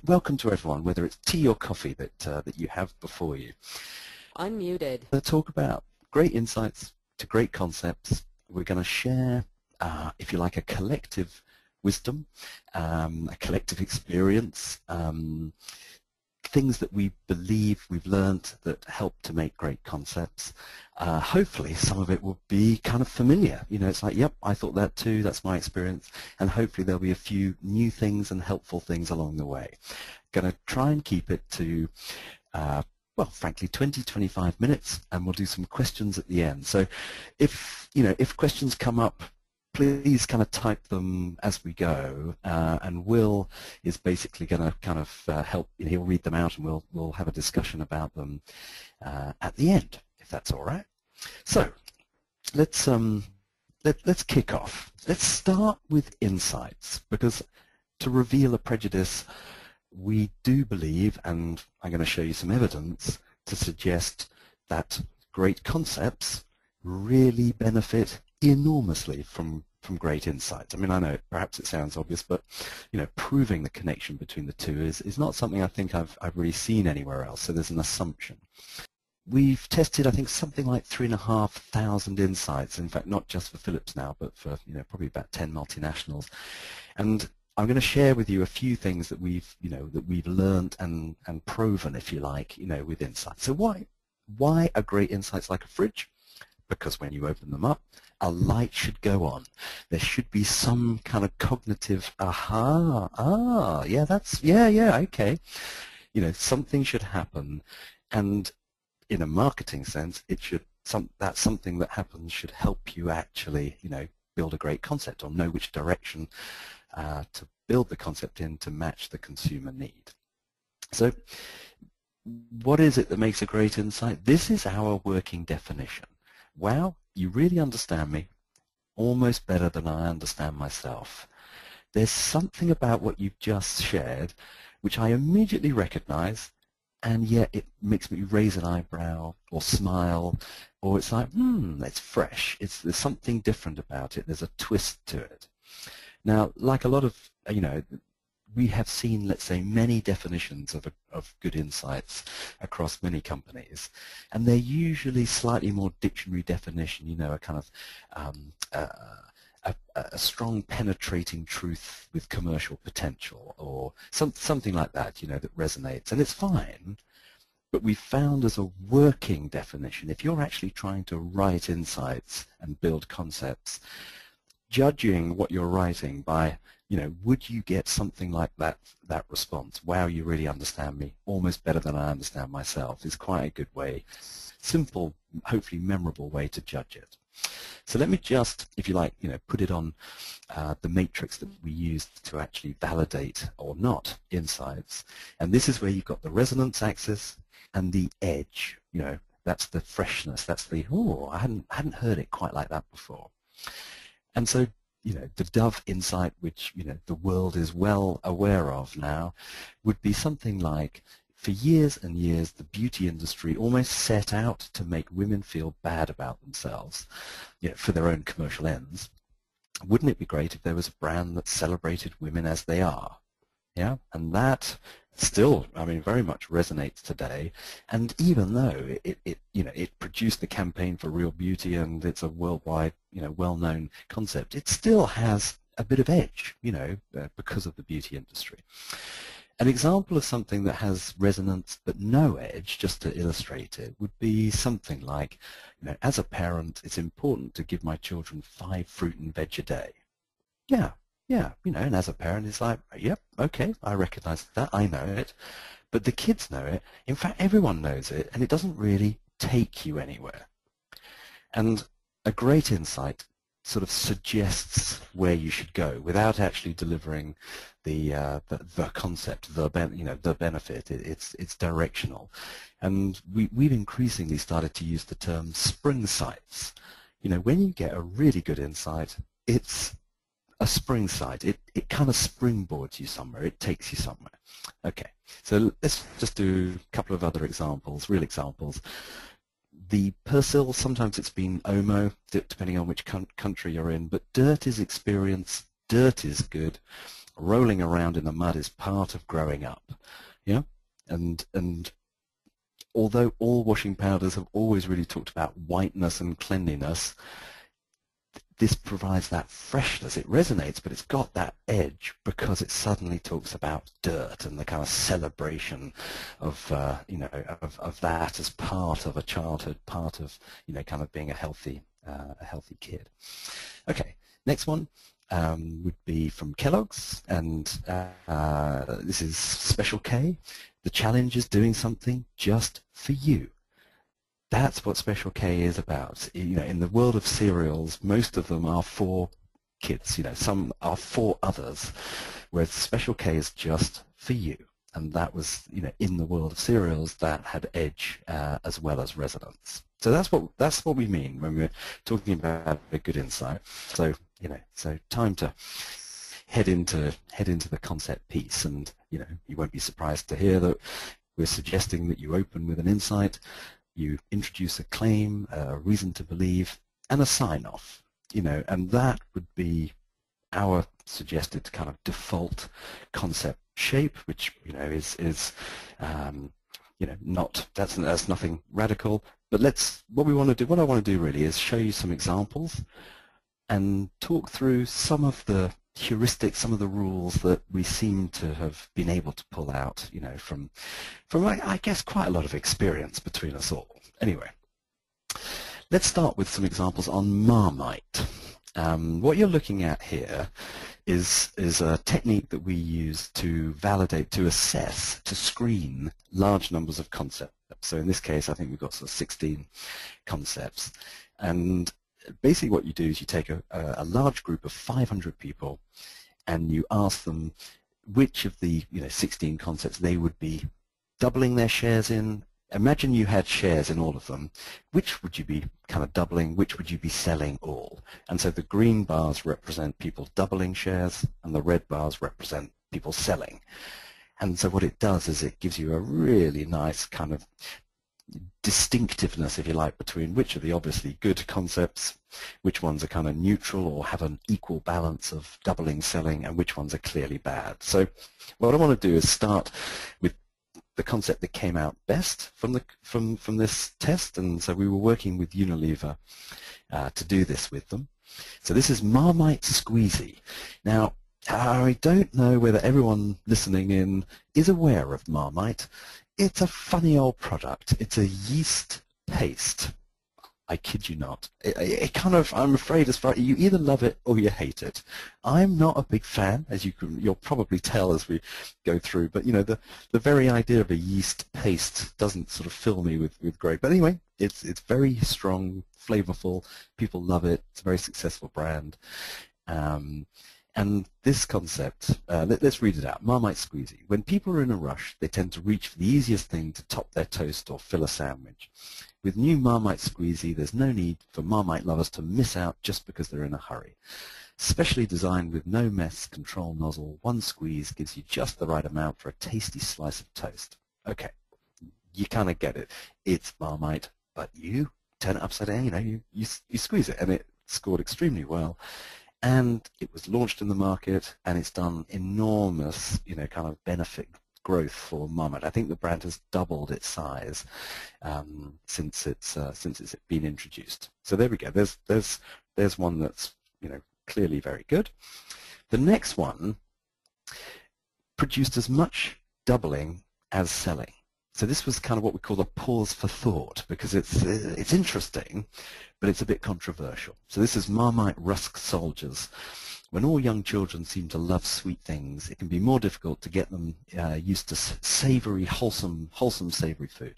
welcome to everyone, whether it's tea or coffee that you have before you. Unmuted. We'll talk about great insights to great concepts. We're going to share, if you like, a collective wisdom, a collective experience, things that we believe we've learned that help to make great concepts. Hopefully some of it will be kind of familiar. You know, it's like, yep, I thought that too, that's my experience, and hopefully there'll be a few new things and helpful things along the way. Going to try and keep it to, well, frankly, 20-25 minutes, and we'll do some questions at the end. So if questions come up, please kind of type them as we go, and Will is basically going to kind of help. He'll read them out, and we'll have a discussion about them at the end, if that's all right. So let's kick off. Let's start with insights, because to reveal a prejudice, we do believe, and I'm going to show you some evidence to suggest that great concepts really benefit enormously from great insights. I mean, I know perhaps it sounds obvious, but proving the connection between the two is not something I think I've really seen anywhere else. So there's an assumption. We've tested, I think, something like 3,500 insights. In fact, not just for Philips now, but for probably about 10 multinationals. And I'm going to share with you a few things that we've learned and proven, if you like, with insights. So why are great insights like a fridge? Because when you open them up, a light should go on. There should be some kind of cognitive okay. Something should happen, and in a marketing sense, that something that happens should help you actually, build a great concept or know which direction to build the concept in to match the consumer need. So what is it that makes a great insight? This is our working definition. Wow, you really understand me almost better than I understand myself. There's something about what you've just shared which I immediately recognize, and yet it makes me raise an eyebrow or smile, or it's like, it's fresh. There's something different about it. There's a twist to it. Now, like a lot of, we have seen, let's say, many definitions of good insights across many companies, and they're usually slightly more dictionary definition, a kind of a strong penetrating truth with commercial potential, or something like that, that resonates, and it's fine. But we found as a working definition, if you're actually trying to write insights and build concepts, judging what you're writing by, would you get something like that response? Wow, you really understand me almost better than I understand myself, is quite a good way, simple, hopefully memorable way to judge it. So let me just, if you like, put it on the matrix that we used to actually validate or not insights. And this is where you've got the resonance axis and the edge. That's the freshness. That's the, I hadn't heard it quite like that before. And so, the Dove insight, which, the world is well aware of now, would be something like, for years and years, the beauty industry almost set out to make women feel bad about themselves, for their own commercial ends. Wouldn't it be great if there was a brand that celebrated women as they are? Yeah, and that still, very much resonates today. And even though it produced the campaign for Real Beauty and it's a worldwide, well-known concept, it still has a bit of edge, because of the beauty industry. An example of something that has resonance but no edge, just to illustrate it, would be something like, as a parent, it's important to give my children 5 fruit and veg a day. Yeah, and as a parent, it's like, yep, okay, I recognize that, I know it, but the kids know it. In fact, everyone knows it, and it doesn't really take you anywhere. And a great insight sort of suggests where you should go without actually delivering the concept, the benefit. It's directional, and we've increasingly started to use the term spring sights. When you get a really good insight, it's a spring sight. It kind of springboards you somewhere. It takes you somewhere. Okay, so let's just do a couple of other examples, real examples. The Persil, sometimes it's been Omo, depending on which country you're in, but dirt is experience, dirt is good, rolling around in the mud is part of growing up. Yeah, and although all washing powders have always really talked about whiteness and cleanliness, this provides that freshness. It resonates, but it's got that edge because it suddenly talks about dirt and the kind of celebration of, of that as part of a childhood, part of, kind of being a healthy kid. Okay, next one would be from Kellogg's, and this is Special K. The challenge is doing something just for you. That's what Special K is about. In the world of cereals, most of them are for kids. Some are for others, whereas Special K is just for you. And that was, in the world of cereals, that had edge as well as resonance. So that's what we mean when we're talking about a good insight. So so time to head into the concept piece, and you won't be surprised to hear that we're suggesting that you open with an insight. You introduce a claim, a reason to believe, and a sign-off, and that would be our suggested kind of default concept shape, which is not that's nothing radical. But what I want to do really is show you some examples and talk through some of the heuristics, some of the rules that we seem to have been able to pull out, from I guess quite a lot of experience between us all. Anyway, let's start with some examples on Marmite. What you're looking at here is a technique that we use to validate, to assess, to screen large numbers of concepts. So in this case, I think we've got sort of 16 concepts. And basically what you do is you take a large group of 500 people and you ask them which of the 16 concepts they would be doubling their shares in. Imagine you had shares in all of them. Which would you be kind of doubling? Which would you be selling all? And so the green bars represent people doubling shares and the red bars represent people selling. And so what it does is it gives you a really nice kind of distinctiveness, if you like, between which are the obviously good concepts, which ones are kind of neutral or have an equal balance of doubling, selling, and which ones are clearly bad. So what I want to do is start with the concept that came out best from this test, and so we were working with Unilever to do this with them. So this is Marmite Squeezy. Now, I don't know whether everyone listening in is aware of Marmite. It's a funny old product. It's a yeast paste. I kid you not. It kind of, I'm afraid, as far you either love it or you hate it. I'm not a big fan, as you'll probably tell as we go through. But the very idea of a yeast paste doesn't sort of fill me with great. But anyway, it's very strong, flavorful. People love it. It's a very successful brand. And this concept, let's read it out. Marmite Squeezy. When people are in a rush, they tend to reach for the easiest thing to top their toast or fill a sandwich. With new Marmite Squeezy, there's no need for Marmite lovers to miss out just because they're in a hurry. Specially designed with no mess control nozzle, one squeeze gives you just the right amount for a tasty slice of toast. Okay, you kind of get it. It's Marmite, but you turn it upside down, you squeeze it, and it scored extremely well. And it was launched in the market, and it's done enormous, kind of benefit growth for Marmite. I think the brand has doubled its size since it's been introduced. So there we go. There's one that's clearly very good. The next one produced as much doubling as selling. So this was kind of what we call a pause for thought, because it's interesting, but it's a bit controversial. So this is Marmite Rusk Soldiers. When all young children seem to love sweet things, it can be more difficult to get them used to savory, wholesome savory food.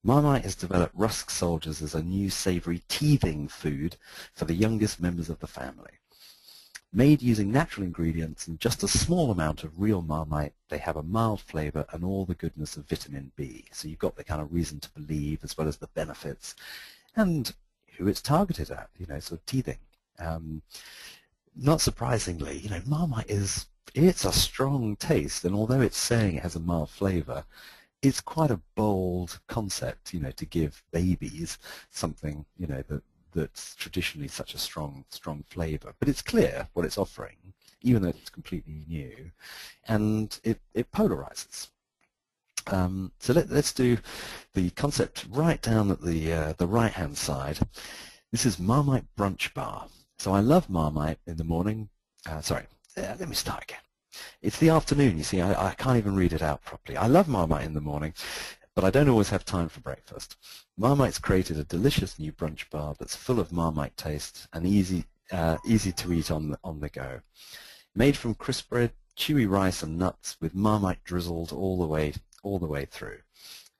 Marmite has developed Rusk Soldiers as a new savory teething food for the youngest members of the family. Made using natural ingredients and just a small amount of real Marmite, they have a mild flavor and all the goodness of vitamin B. So you've got the kind of reason to believe as well as the benefits and who it's targeted at, sort of teething. Not surprisingly, Marmite it's a strong taste, and although it's saying it has a mild flavor, it's quite a bold concept, to give babies something, that's traditionally such a strong flavor. But it's clear what it's offering, even though it's completely new, and it polarizes. So let's do the concept right down at the right-hand side. This is Marmite Brunch Bar. So I love Marmite in the morning. Let me start again. It's the afternoon, you see. I can't even read it out properly. I love Marmite in the morning, but I don't always have time for breakfast. Marmite's created a delicious new brunch bar that's full of Marmite taste and easy to eat on the go. Made from crisp bread, chewy rice and nuts with Marmite drizzled all the way through.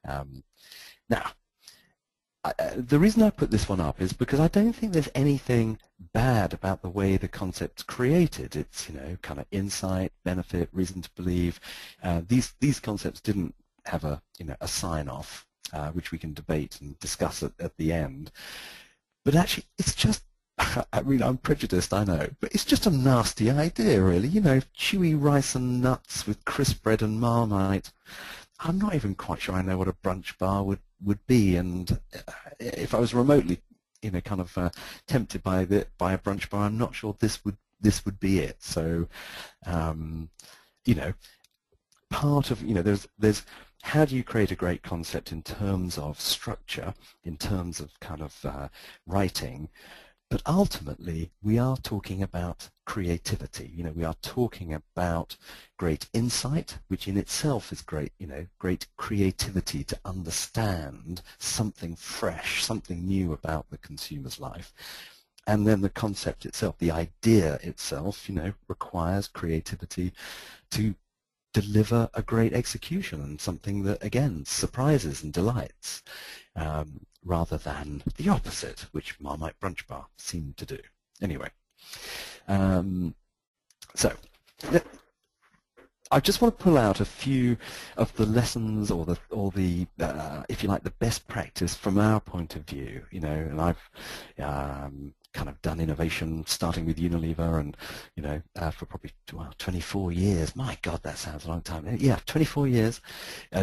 Now, the reason I put this one up is because I don't think there's anything bad about the way the concept's created. It's, kind of insight, benefit, reason to believe. These concepts didn't have a sign-off, which we can debate and discuss at the end. But actually, it's just, I mean, I'm prejudiced, I know, but it's just a nasty idea, really. Chewy rice and nuts with crisp bread and Marmite. I'm not even quite sure I know what a brunch bar would be, and if I was remotely, kind of tempted by a brunch bar, I'm not sure this would be it. So, part of there's how do you create a great concept in terms of structure, in terms of kind of writing. But ultimately, we are talking about creativity. We are talking about great insight, which in itself is great, great creativity to understand something fresh, something new about the consumer's life. And then the concept itself, the idea itself, requires creativity to deliver a great execution and something that, again, surprises and delights. Rather than the opposite, which Marmite Brunch Bar seemed to do. Anyway, so I just want to pull out a few of the lessons or the if you like, the best practice from our point of view. And I've kind of done innovation starting with Unilever and for probably 24 years. My God, that sounds a long time. Yeah, 24 years.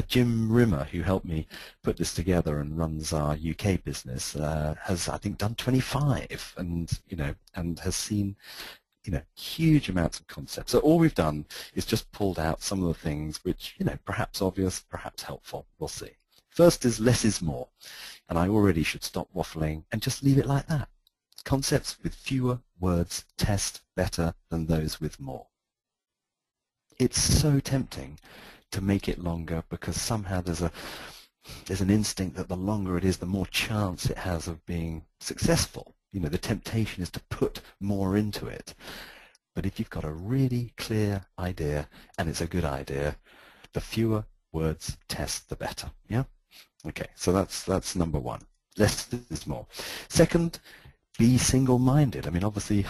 Jim Rimmer, who helped me put this together and runs our UK business, has, I think, done 25 and has seen huge amounts of concepts. So all we've done is just pulled out some of the things which perhaps obvious, perhaps helpful. We'll see. First is less is more, and I already should stop waffling and just leave it like that. Concepts with fewer words test better than those with more. It's so tempting to make it longer because somehow there's an instinct that the longer it is, the more chance it has of being successful. The temptation is to put more into it. But if you've got a really clear idea, and it's a good idea, the fewer words test, the better. Yeah? Okay, so that's number one. Less is more. Second, be single-minded. I mean, obviously,